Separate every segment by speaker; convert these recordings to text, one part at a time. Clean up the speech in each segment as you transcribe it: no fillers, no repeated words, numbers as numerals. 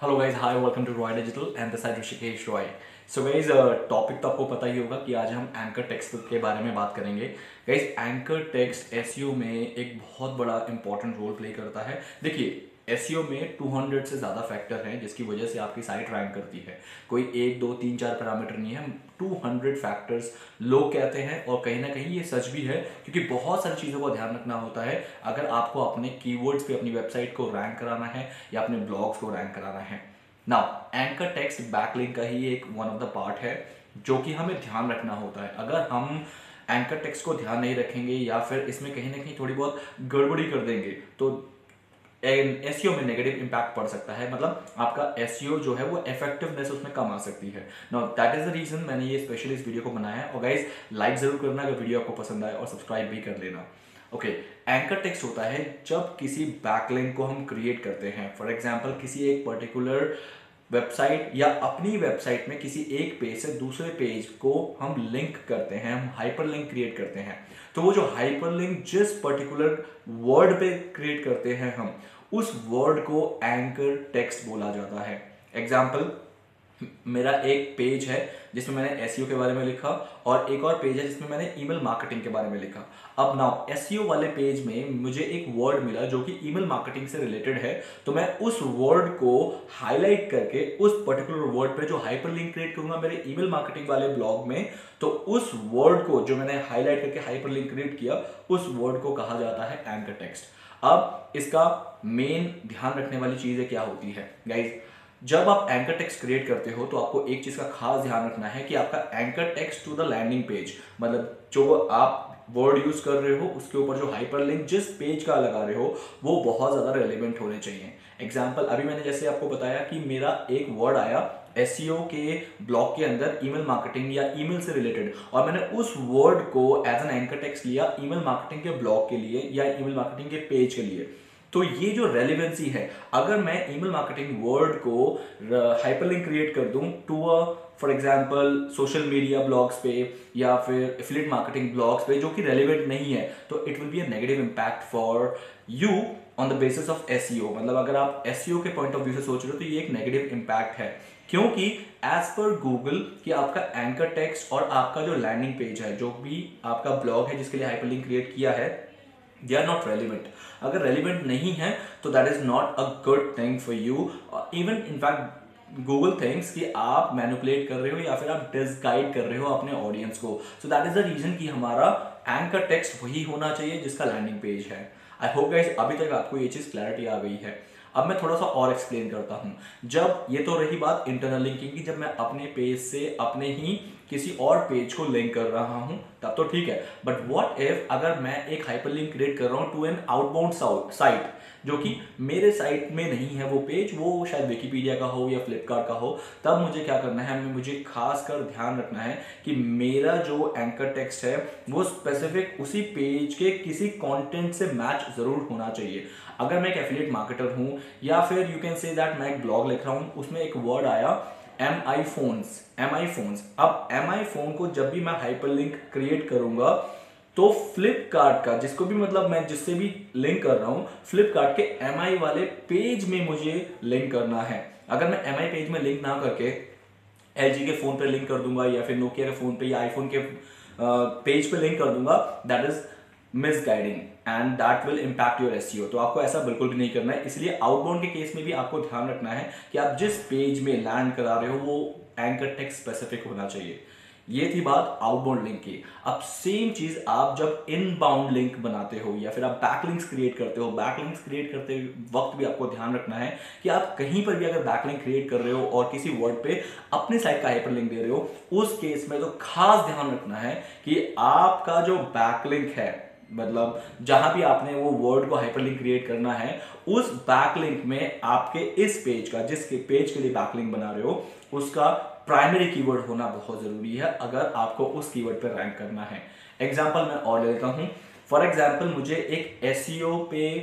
Speaker 1: Hello guys, hi, welcome to Roy digital and this side Rishikesh Roy. So guys, topic तो आपको पता ही होगा कि आज हम एंकर टेक्स्ट के बारे में बात करेंगे। गाइज, एंकर टेक्स्ट एसईओ में एक बहुत बड़ा इंपॉर्टेंट रोल प्ले करता है। देखिए, एसईओ में 200 से ज़्यादा फैक्टर हैं जिसकी वजह से आपकी साइट रैंक करती है। कोई 1 2 3 4 पैरामीटर नहीं है, 200 फैक्टर्स लोग कहते हैं, और कहीं ना कहीं ये सच भी है क्योंकि बहुत सारी चीज़ों का ध्यान रखना होता है अगर आपको अपने कीवर्ड्स पे अपनी वेबसाइट को रैंक कराना है या अपने ब्लॉग्स को रैंक कराना है। नाउ एंकर टेक्स्ट बैकलिंक का ही एक वन ऑफ द पार्ट है जो कि हमें ध्यान रखना होता है। अगर हम एंकर टेक्स्ट को ध्यान नहीं रखेंगे या फिर इसमें कहीं ना कहीं थोड़ी बहुत गड़बड़ी कर देंगे तो एसईओ में नेगेटिव इंपैक्ट पड़ सकता है। मतलब आपका एसईओ जो है वो इफेक्टिवनेस उसमें कम आ सकती है। Now that is the reason मैंने ये स्पेशली इस वीडियो को बनाया है। और गाइज, लाइक जरूर करना अगर वीडियो आपको पसंद आए और सब्सक्राइब भी कर लेना। ओके, एंकर टेक्स्ट होता है जब किसी बैकलिंक को हम क्रिएट करते हैं। फॉर एग्जांपल, किसी एक पर्टिकुलर वेबसाइट या अपनी वेबसाइट में किसी एक पेज से दूसरे पेज को हम लिंक करते हैं, हम हाइपर लिंक क्रिएट करते हैं। तो वो जो हाइपर लिंक जिस पर्टिकुलर वर्ड पे क्रिएट करते हैं हम, उस वर्ड को एंकर टेक्स्ट बोला जाता है। एग्जाम्पल, मेरा एक पेज है जिसमें मैंने एसईओ के बारे में लिखा और एक और पेज है जिसमें मैंने ईमेल मार्केटिंग के बारे में लिखा। अब नाउ एसईओ वाले पेज में मुझे एक वर्ड मिला जो कि ईमेल मार्केटिंग से रिलेटेड है, तो मैं उस वर्ड को हाईलाइट करके उस पर्टिकुलर वर्ड पे जो हाइपरलिंक क्रिएट करूंगा मेरे ईमेल मार्केटिंग वाले ब्लॉग में, तो उस वर्ड को जो मैंने हाईलाइट करके हाइपरलिंक क्रिएट किया, उस वर्ड को कहा जाता है एंकर टेक्स्ट। अब इसका मेन ध्यान रखने वाली चीजें क्या होती है गाइज? जब आप एंकर टेक्स्ट क्रिएट करते हो तो आपको एक चीज का खास ध्यान रखना है कि आपका anchor text to the landing page, मतलब जो आप वर्ड यूज कर रहे हो उसके ऊपर जो हाइपरलिंक जिस पेज का लगा रहे हो वो बहुत ज्यादा रेलेवेंट होने चाहिए। एग्जाम्पल, अभी मैंने जैसे आपको बताया कि मेरा एक वर्ड आया एसईओ के ब्लॉग के अंदर ईमेल मार्केटिंग या ईमेल से रिलेटेड, और मैंने उस वर्ड को एज एन एंकर टेक्स्ट लिया ईमेल मार्केटिंग के ब्लॉग के लिए या ईमेल मार्केटिंग के पेज के लिए। तो ये जो रेलिवेंसी है, अगर मैं ईमेल मार्केटिंग वर्ड को हाइपरलिंक क्रिएट कर दूं to a for example social media blogs पे या फिर एफिलिएट मार्केटिंग ब्लॉग्स पे जो कि रेलिवेंट नहीं है, तो it will be a negative impact for you on the basis of SEO. मतलब अगर आप एसईओ के पॉइंट ऑफ व्यू से सोच रहे हो तो ये एक नेगेटिव इंपैक्ट है, क्योंकि एज पर गूगल कि आपका एंकर टेक्स्ट और आपका जो लैंडिंग पेज है, जो भी आपका ब्लॉग है जिसके लिए हाइपरलिंक क्रिएट किया है, दे आर नॉट रेलिवेंट। अगर रेलिवेंट नहीं है तो that is not a good thing for you. Even in fact Google thinks कि आप मैनिपुलेट कर रहे हो या फिर आप डिसगाइड कर रहे हो अपने ऑडियंस को। So that is the reason कि हमारा एंकर टेक्स्ट वही होना चाहिए जिसका लैंडिंग पेज है। आई होप गाइस अभी तक आपको ये चीज क्लैरिटी आ गई है। अब मैं थोड़ा सा और एक्सप्लेन करता हूं। जब ये तो रही बात इंटरनल लिंकिंग की, जब मैं अपने पेज से अपने ही किसी और पेज को लिंक कर रहा हूं तब तो ठीक है। बट व्हाट इफ अगर मैं एक हाइपरलिंक क्रिएट कर रहा हूं टू एन आउटबाउंड साइट जो कि मेरे साइट में नहीं है, वो पेज वो शायद विकिपीडिया का हो या फ्लिपकार्ट का हो, तब मुझे क्या करना है, मुझे खास कर ध्यान रखना है कि मेरा जो एंकर टेक्स्ट है वो स्पेसिफिक उसी पेज के किसी कंटेंट से मैच जरूर होना चाहिए। अगर मैं एक एफिलिएट मार्केटर हूं या फिर यू कैन से दैट मैं एक ब्लॉग लिख रहा हूं, उसमें एक वर्ड आया एम आई फोन्स। अब एम आई फोन को जब भी मैं हाइपरलिंक क्रिएट करूंगा तो फ्लिपकार्ट का, जिसको भी मतलब मैं जिससे भी लिंक कर रहा हूं, फ्लिपकार्ट के एम आई वाले पेज में मुझे लिंक करना है। अगर मैं एम आई पेज में लिंक ना करके एलजी के फोन पे लिंक कर दूंगा या फिर नोकिया के फोन पे या आईफोन के पेज पे लिंक कर दूंगा, that is misguiding and that will impact your SEO. तो आपको ऐसा बिल्कुल भी नहीं करना है। इसलिए आउटबाउंड के केस में भी आपको ध्यान रखना है कि आप जिस पेज में लैंड करा रहे हो वो एंकर टेक्स्ट स्पेसिफिक होना चाहिए। ये थी बात आउटबाउंड लिंक की। अब सेम चीज आप जब इनबाउंड लिंक बनाते हो या फिर आप बैकलिंक्स क्रिएट करते हो, बैकलिंक्स क्रिएट करते वक्त भी आपको ध्यान रखना है कि आप कहीं पर भी अगर बैकलिंक क्रिएट कर रहे हो और किसी वर्ड पे अपने साइट का हाइपरलिंक दे रहे हो, उस केस में तो खास ध्यान रखना है कि आपका जो बैकलिंक है, मतलब जहां भी आपने वो वर्ड को हाइपरलिंक क्रिएट करना है, उस बैकलिंक में आपके इस पेज का, जिसके पेज के लिए बैकलिंक बना रहे हो, उसका प्राइमरी कीवर्ड होना बहुत जरूरी है अगर आपको उस कीवर्ड पर रैंक करना है। एग्जांपल मैं और लेता हूं। फॉर एग्जांपल, मुझे एक एसईओ पे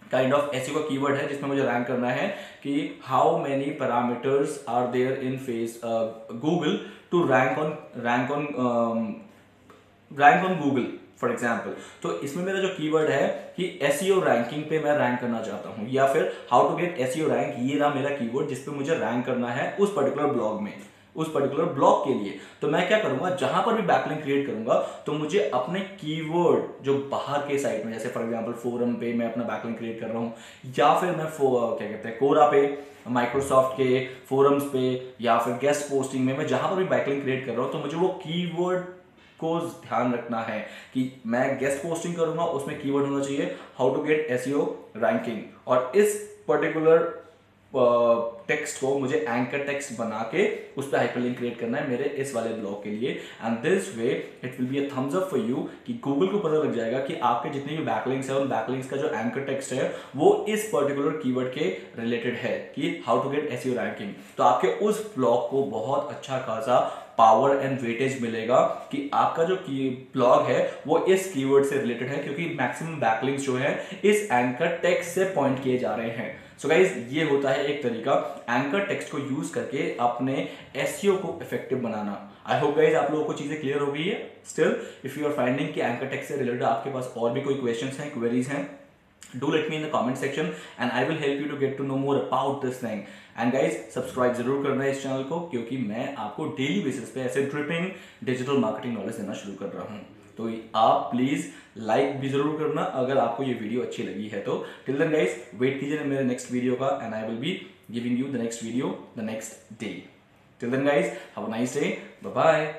Speaker 1: काइंड ऑफ एसईओ का कीवर्ड है जिसमें मुझे रैंक करना है कि how many parameters are there in face Google to rank on Google. For example. तो इसमें मेरा जो कीवर्ड है कि एसईओ रैंकिंग पे मैं रैंक करना चाहता हूं, या फिर how to get SEO rank, ये रहा मेरा कीवर्ड जिस पे मुझे रैंक करना है उस पर्टिकुलर ब्लॉग में, उस पर्टिकुलर ब्लॉग के लिए। तो मैं क्या करूंगा, जहां पर भी बैकलिंक क्रिएट करूंगा तो मुझे अपने कीवर्ड जो बाहर के साइट में, जैसे फॉर एग्जांपल फोरम पे मैं अपना बैकलिंक क्रिएट कर रहा हूं, या फिर मैं क्या कहते हैं कोरा पे, माइक्रोसॉफ्ट के फोरम्स पे, या फिर गेस्ट पोस्टिंग में, मैं जहां पर भी बैकलिंक क्रिएट कर रहा हूं तो मुझे वो कीवर्ड को ध्यान रखना है कि मैं गेस्ट पोस्टिंग करूंगा, उसमें कीवर्ड होना चाहिए how to get SEO ranking, और इस पर्टिकुलर टेक्स्ट को मुझे एंकर टेक्स्ट बना के उस पर हाइपरलिंक क्रिएट करना है मेरे इस वाले ब्लॉग के लिए। And this way it will be a thumbs up for you, कि गूगल को पता लग जाएगा कि आपके जितने भी बैकलिंक्स है उन बैकलिंक्स का जो एंकर टेक्स्ट है वो इस पर्टिकुलर कीवर्ड के रिलेटेड है, कि how to get SEO ranking. तो आपके उस ब्लॉग को बहुत अच्छा खासा पावर एंड वेटेज मिलेगा कि आपका जो ब्लॉग है वो इस कीवर्ड से रिलेटेड है, क्योंकि मैक्सिमम बैकलिंक्स जो है इस एंकर टेक्स्ट से पॉइंट किए जा रहे हैं। सो गाइज, ये होता है एक तरीका एंकर टेक्स्ट को यूज करके अपने एसईओ को इफेक्टिव बनाना। आई होप गाइज आप लोगों को चीजें क्लियर हो गई है। Still if you are finding कि एंकर टेक्स्ट से रिलेटेड आपके पास और भी कोई क्वेश्चंस हैं, क्वेरीज हैं, do let me in the comment section and I will help you to get to know more about this thing. And guys, subscribe जरूर करना है इस चैनल को, क्योंकि मैं आपको डेली बेसिस पे ऐसे ड्रिपिंग डिजिटल मार्केटिंग नॉलेज देना शुरू कर रहा हूँ। तो आप प्लीज लाइक भी जरूर करना अगर आपको ये वीडियो अच्छी लगी है तो। टिल देन गाइस, वेट कीजिए मेरे नेक्स्ट वीडियो का, and I will be giving you the next video the next day. Till then guys, have a nice day, bye bye.